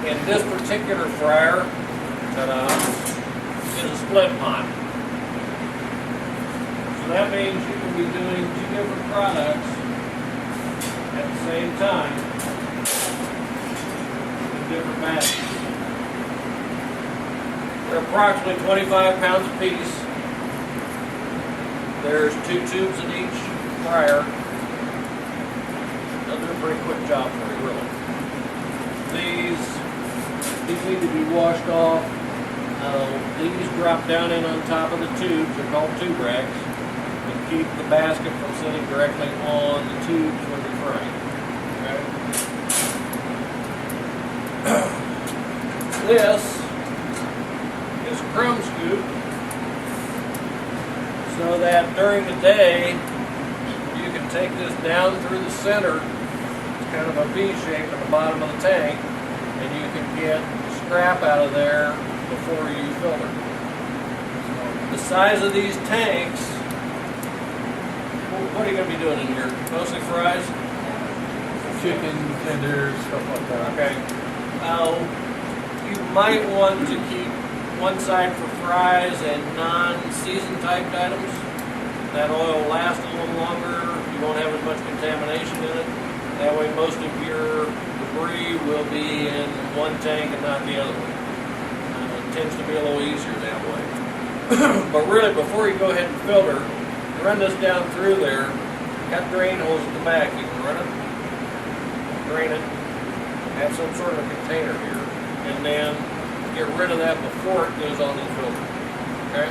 And this particular fryer is a split pot. So that means you can be doing 2 different products at the same time in different baskets. They're approximately 25 pounds apiece. There's 2 tubes in each fryer. They'll do a pretty quick job for you, really. These need to be washed off. These drop down in on top of the tubes. They're called tube racks. And keep the basket from sitting directly on the tubes when you're frying. Okay? This is a crumb scoop, so that during the day you can take this down through the center. It's kind of a V shape at the bottom of the tank, and you can get scrap out of there before you filter. The size of these tanks, what are you going to be doing in here? Mostly fries? Chicken, tenders, stuff like that. Okay. You might want to keep one side for fries and non-seasoned type items. That oil will last a little longer. You won't have as much contamination in it. That way most of your debris will be in one tank and not the other one. It tends to be a little easier that way. But really, before you go ahead and filter, run this down through there. Got drain holes at the back. You can run it, drain it, have some sort of container here, and then get rid of that before it goes on the filter. Okay?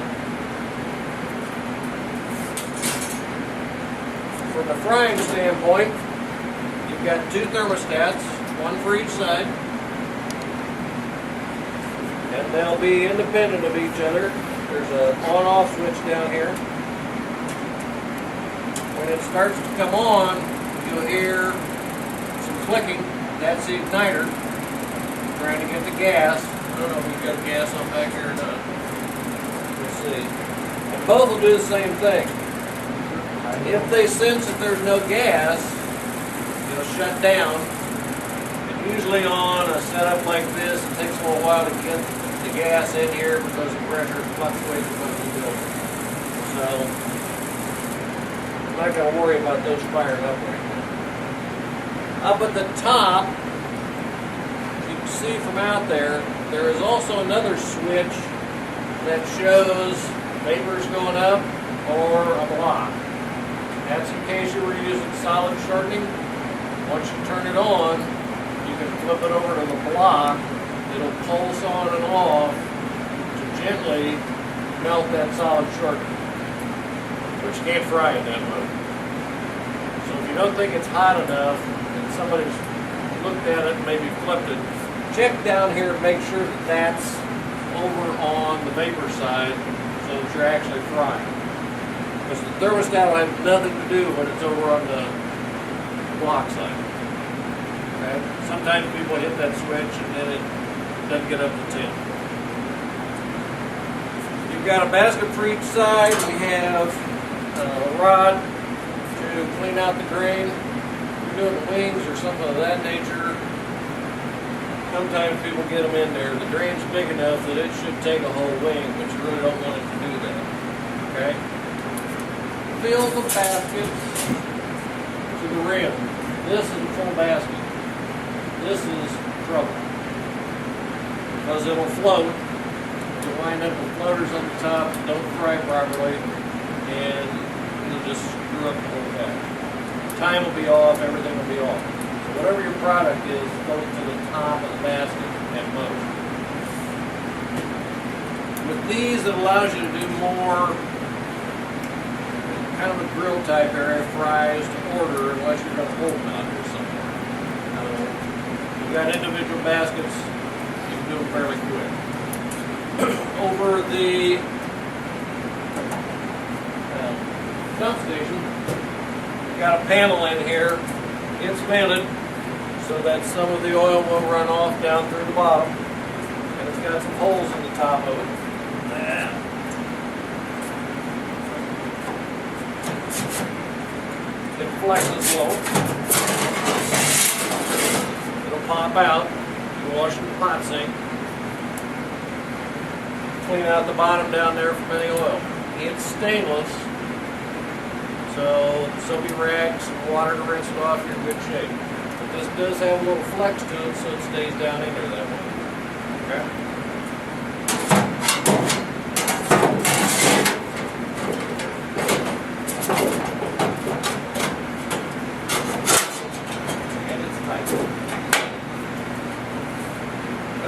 From the frying standpoint, you've got 2 thermostats, one for each side, and they'll be independent of each other. There's an on-off switch down here. When it starts to come on, you'll hear some clicking. That's the igniter trying to get the gas. I don't know if we've got gas on back here or not. We'll see. And both will do the same thing. If they sense that there's no gas, it'll shut down. And usually on a setup like this, it takes a little while to get the gas in here because the pressure fluctuates above the building. So I'm not going to worry about those firing up right now. Up at the top, you can see from out there, there is also another switch that shows vapors going up or a block. That's in case you were using solid shortening. Once you turn it on, you can flip it over to the block. It'll pulse on and off to gently melt that solid shortening. But you can't fry in that mode. So if you don't think it's hot enough and somebody's looked at it and maybe flipped it, check down here and make sure that that's over on the vapor side so that you're actually frying. Because the thermostat will have nothing to do when it's over on the block side. Okay? Sometimes people hit that switch and then it doesn't get up to 10. You've got a basket for each side. We have a rod to clean out the grain. If you're doing wings or something of that nature, sometimes people get them in there. The drain's big enough that it should take a whole wing, but you really don't want it to do that. Okay? Fill the basket to the rim. This is a full basket. This is trouble. Because it'll float. You'll wind up with floaters on the top that don't fry properly, and you'll just screw up the whole batch. Time will be off, everything will be off. So whatever your product is, float to the top of the basket at most. With these, it allows you to do more kind of a grill type area fries to order unless you're going to hold them out here somewhere. You've got individual baskets, you can do them fairly quick. Over the dump station, you've got a panel in here. It's vented so that some of the oil will run off down through the bottom, and it's got some holes in the top of it. It flexes low. It'll pop out. You washing the pot sink. Clean out the bottom down there from any oil. It's stainless, so soapy rag, some water to rinse it off, you're in good shape. But this does have a little flex to it, so it stays down in there that way. Okay?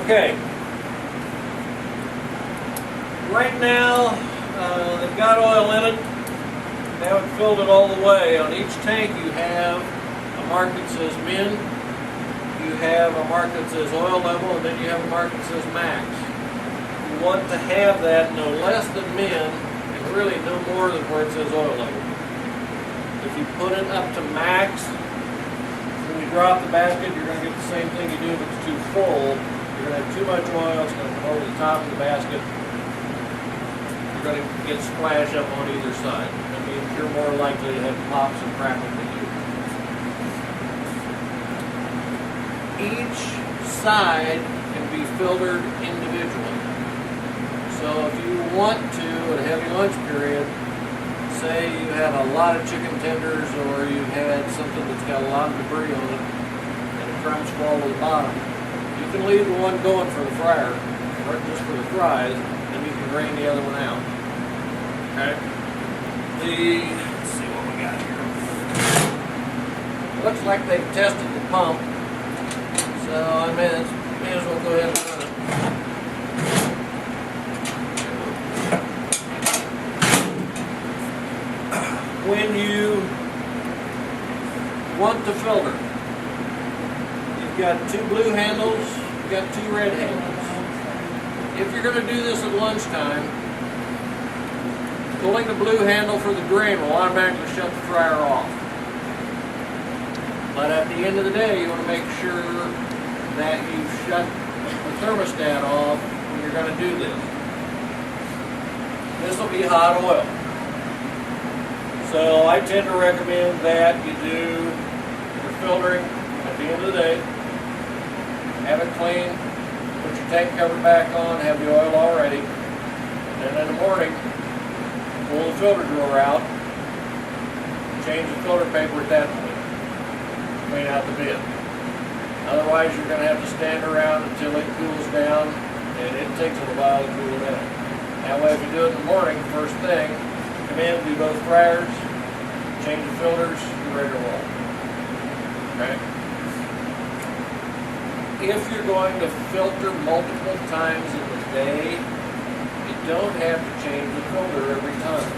Okay. Right now, they've got oil in it. They haven't filled it all the way. On each tank you have a mark that says min, you have a mark that says oil level, and then you have a mark that says max. You want to have that no less than min, and really no more than where it says oil level. If you put it up to max, when you drop the basket, you're going to get the same thing you do if it's too full. You're going to have too much oil, it's going to come over the top of the basket. You're going to get splash up on either side. That means you're more likely to have pops and crackles than you. Each side can be filtered individually. So if you want to, at a heavy lunch period, say you have a lot of chicken tenders or you had something that's got a lot of debris on it and a crumb squall at the bottom, you can leave the one going for the fryer, or just for the fries, and you can drain the other one out. Okay? Let's see what we got here. Looks like they've tested the pump, so I may as well go ahead and run it. When you want to filter, you've got two blue handles, you've got two red handles. If you're going to do this at lunchtime, pulling the blue handle for the drain will automatically shut the fryer off. But at the end of the day, you want to make sure that you shut the thermostat off when you're going to do this. This will be hot oil. So I tend to recommend that you do your filtering at the end of the day, have it clean, put your tank cover back on, have the oil all ready, and then in the morning, pull the filter drawer out, change the filter paper at that point, clean out the bin. Otherwise, you're going to have to stand around until it cools down, and it takes a little while to cool down. That way, if you do it in the morning, first thing, come in, do both fryers, change the filters, you're ready to roll. Okay? If you're going to filter multiple times in the day, you don't have to change the filter every time.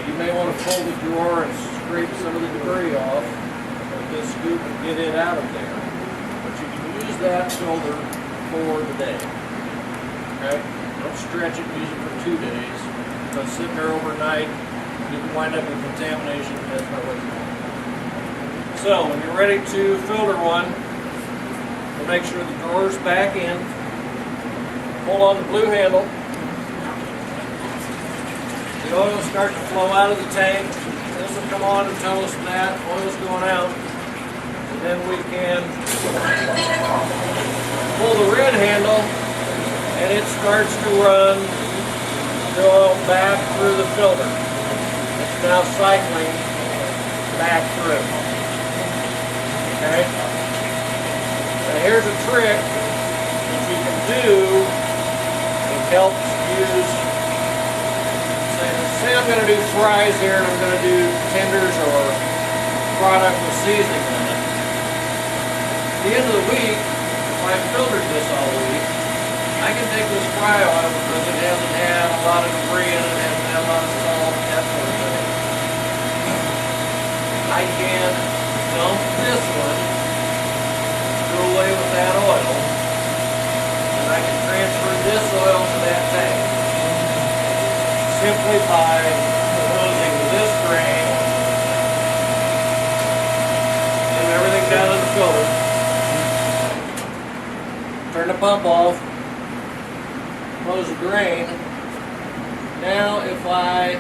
You may want to pull the drawer and scrape some of the debris off with this scoop and get it out of there. But you can use that filter for the day. Okay? Don't stretch it and use it for 2 days. Because sitting there overnight, you can wind up with contamination. That's not what you want. So when you're ready to filter one, we'll make sure the drawer's back in. Pull on the blue handle. The oil will start to flow out of the tank. This will come on and tell us that oil's going out. And then we can pull the red handle and it starts to run the oil back through the filter. It's now cycling back through. Okay? Now here's a trick that you can do. It helps use, say I'm going to do fries here and I'm going to do tenders or product with seasoning on it. At the end of the week, if I've filtered this all week, I can take this fry oil because it hasn't had a lot of debris in it, hasn't had a lot of salt, that sort of thing. I can dump this one, do away with that oil, and I can transfer this oil to that tank simply by closing this drain and everything down in the filter. Turn the pump off. Close the drain. Now if I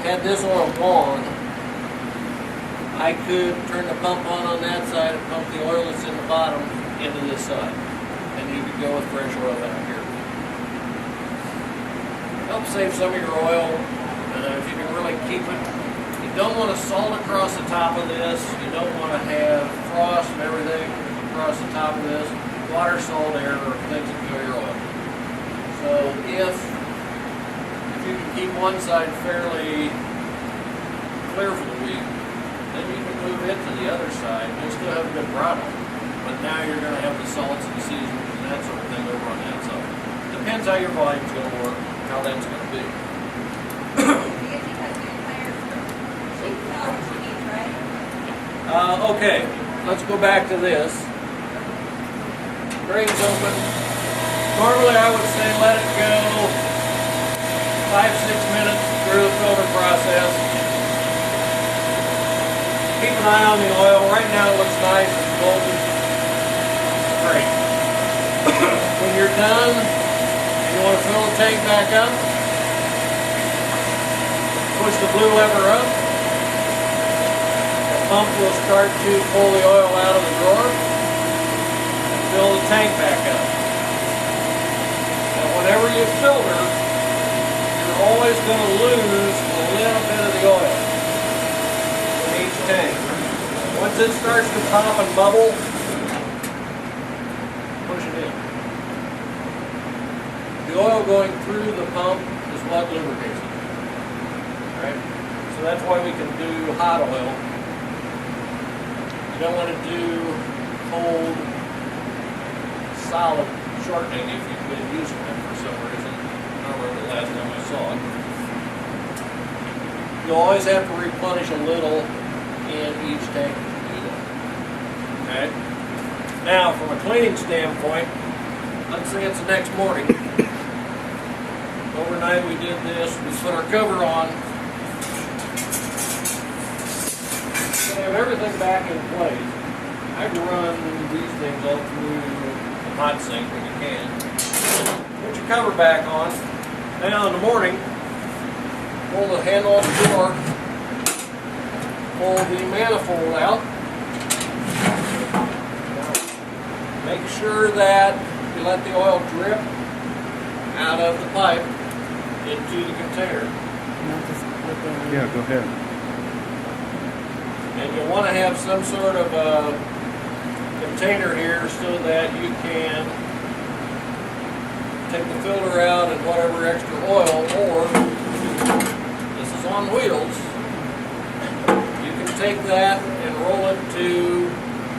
had this oil gone, I could turn the pump on that side and pump the oil that's in the bottom into this side. And you could go with fresh oil out here. Help save some of your oil. If you can really keep it. You don't want to salt across the top of this. You don't want to have frost and everything across the top of this. Water, salt, air, or things that kill your oil. So if you can keep one side fairly clear for the week, then you can move it to the other side. You'll still have a good product, but now you're going to have the salts and the seasonings and that sort of thing over on that side. Depends how your volume's going to work, how that's going to be. Okay, let's go back to this. Drain's open. Normally I would say let it go 5-6 minutes through the filter process. Keep an eye on the oil. Right now it looks nice and golden. Great. When you're done, you want to fill the tank back up. Push the blue lever up. The pump will start to pull the oil out of the drawer and fill the tank back up. And whenever you filter, you're always going to lose a little bit of the oil in each tank. Once it starts to pop and bubble, push it in. The oil going through the pump is what lubricates it. Right? So that's why we can do hot oil. You don't want to do cold, solid shortening if you've been using it for some reason. I don't remember the last time I saw it. You'll always have to replenish a little in each tank to do that. Okay? Now, from a cleaning standpoint, let's say it's the next morning. Overnight we did this, we put our cover on. We have everything back in place. I'd run these things all through the hot sink when you can. Put your cover back on. Now in the morning, pull the handle off the door, pull the manifold out. Make sure that you let the oil drip out of the pipe into the container. Yeah, go ahead. And you'll want to have some sort of a container here so that you can take the filter out and whatever extra oil, or this is on wheels, you can take that and roll it to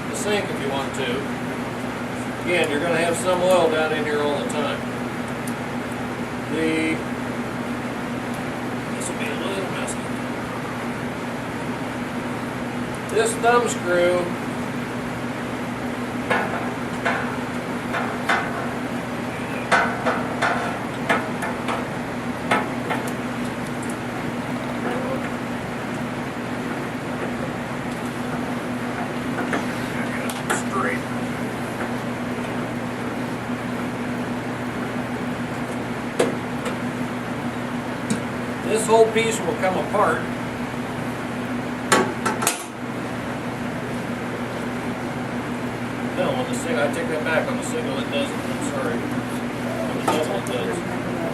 the sink if you want to. Again, you're going to have some oil down in here all the time. This will be a little messy. This thumb screw straight. This whole piece will come apart. No, on the single, I take that back. On the single it doesn't. I'm sorry. On the double it does.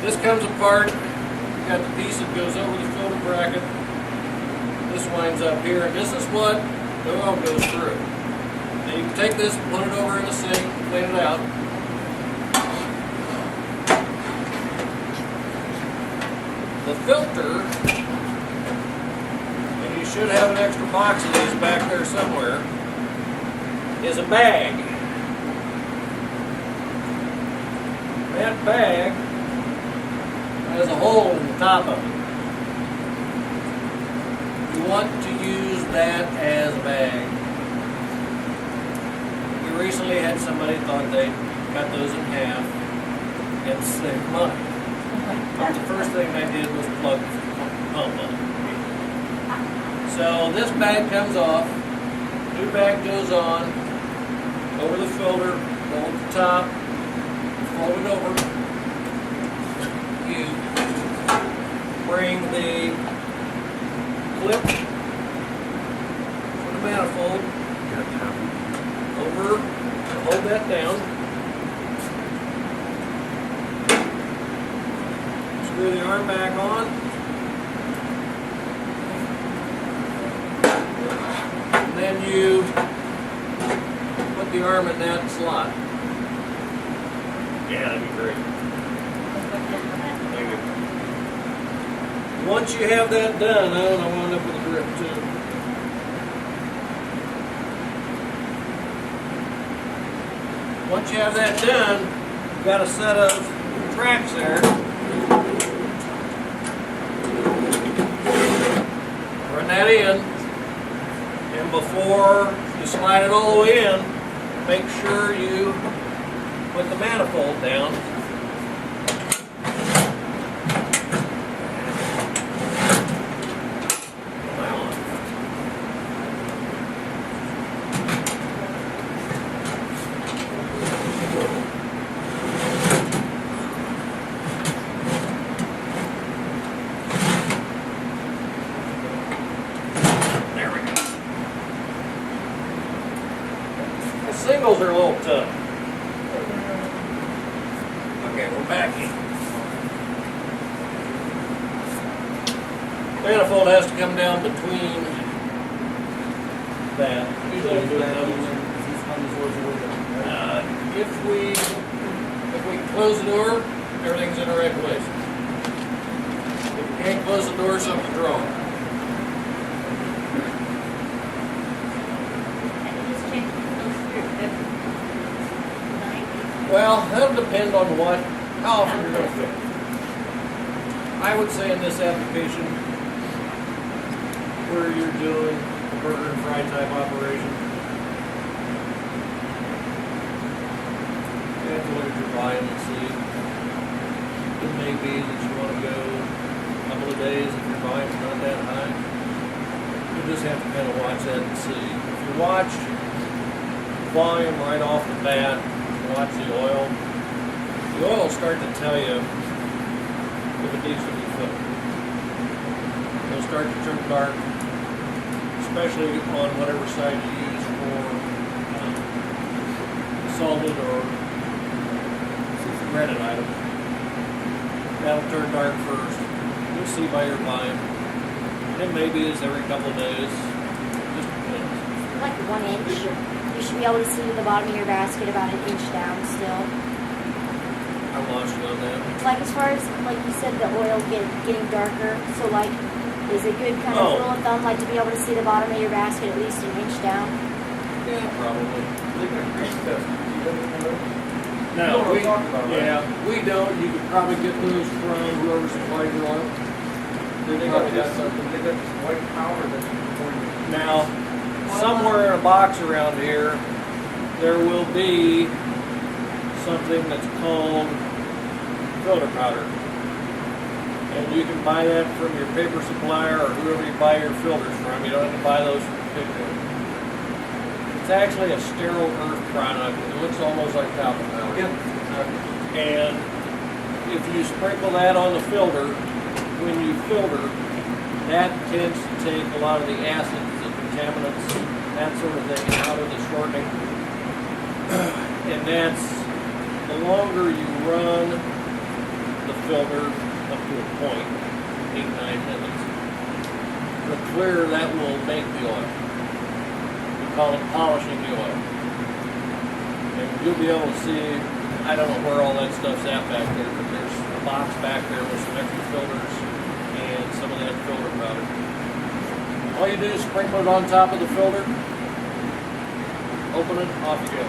This comes apart. You got the piece that goes over the filter bracket. This winds up here, and this is what the oil goes through. Now you can take this, put it over in the sink, clean it out. The filter, and you should have an extra box of these back there somewhere, is a bag. That bag has a hole in the top of it. You want to use that as a bag. We recently had somebody thought they'd cut those in half and save money. But the first thing they did was plug the pump up. So this bag comes off, new bag goes on, over the filter, go at the top, fold it over. You bring the clip manifold over, hold that down. Screw the arm back on. And then you put the arm in that slot. Yeah, that'd be great. Thank you. Once you have that done, I wound up with a grip too. Once you have that done, you've got a set of tracks there. Run that in, and before you slide it all the way in, make sure you put the manifold down. There we go. The singles are a little tough. Okay, we're back in. Manifold has to come down between that. Usually we do it that way. If we close the door, everything's in the right place. If you can't close the door, something's wrong. Well, that'll depend on how often you're going to fish. I would say in this application, where you're doing a burger and fry type operation, you have to look at your volume and see. It may be that you want to go a couple of days if your volume's not that high. You just have to kind of watch that and see. If you watch volume right off the bat, watch the oil will start to tell you if it needs to be filled. It'll start to turn dark, especially on whatever side you use for salted or breaded items. That'll turn dark first. You'll see by your volume. It maybe is every couple of days. Just depends. Like 1 inch. You should be able to see the bottom of your basket about an inch down still. I lost you on that. Like as far as, like you said, the oil getting darker. So like, is it good kind of rule of thumb, like to be able to see the bottom of your basket at least an inch down? Yeah, probably. No, we don't. You could probably get those from whoever supplied your oil. They got something. They got this white powder that's pouring. Now, somewhere in a box around here, there will be something that's called filter powder. And you can buy that from your paper supplier or whoever you buy your filters from. You don't have to buy those from Pickwick. It's actually a sterile earth product. It looks almost like talcum powder. And if you sprinkle that on the filter, when you filter, that tends to take a lot of the acids, the contaminants, that sort of thing out of the shortening. And that's, the longer you run the filter up to a point, 8-9 minutes, the clearer that will make the oil. We call it polishing the oil. And you'll be able to see, I don't know where all that stuff's at back there, but there's a box back there with some extra filters and some of that filter powder. All you do is sprinkle it on top of the filter, open it, off you go.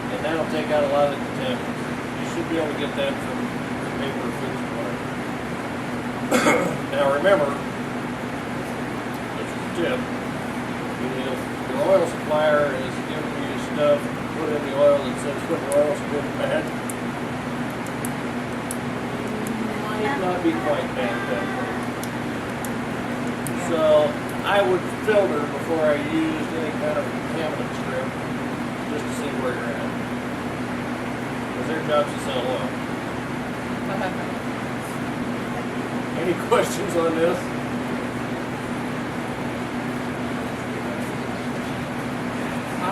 And that'll take out a lot of the contaminants. You should be able to get that from your paper or food supplier. Now remember, this is a tip, if your oil supplier is giving you stuff to put in the oil that says good oil is good and bad, might not be quite bad. So I would filter before I used any kind of contaminant strip just to see where you're at. Because their job's to sell oil. Any questions on this?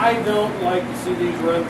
I don't like to see these run